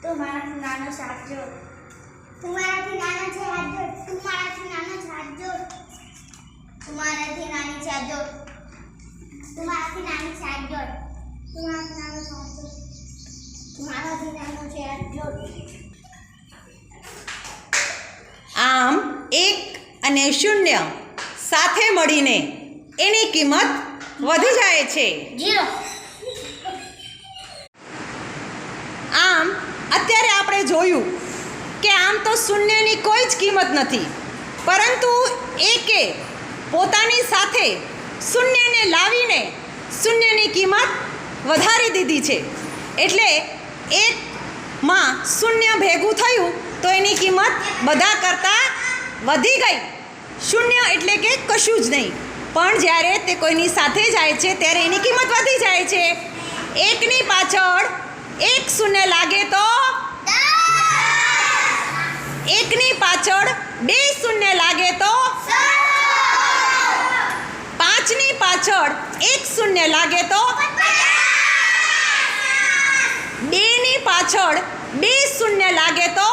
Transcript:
તું મારાથી નાનો છે હાથ જોડ. તું મારાથી નાનો છે હાથ જોડ. તું મારાથી નાનો છે હાથ જોડ. તું મારાથી નાની છે હાથ જોડ. તું મારાથી નાની છે હાથ જોડ. તું મારાથી નાનો છે હાથ જોડ. તું મારાથી નાનો છે હાથ જોડ. આમ 1 અને 0 સાથે મળીને એની કિંમત વધી જાય છે. 0. આમ અત્યારે આપણે જોયું કે આમ તો શૂન્યની કોઈ જ કિંમત નથી, પરંતુ એકે પોતાની સાથે શૂન્યને લાવીને શૂન્યની કિંમત વધારી દીધી છે. એટલે 1માં શૂન્ય ભેગું થયું તો એની કિંમત બધા કરતાં વધી ગઈ. શૂન્ય એટલે કે કશું જ નહીં, પણ જ્યારે તે કોઈની સાથે જાય છે ત્યારે એની કિંમત વધી જાય છે. 1ની પાછળ 1 શૂન્ય લાગે તો 1ની પાછળ 2 શૂન્ય લાગે તો 5ની પાછળ 1 શૂન્ય લાગે તો 2ની પાછળ 2 શૂન્ય લાગે તો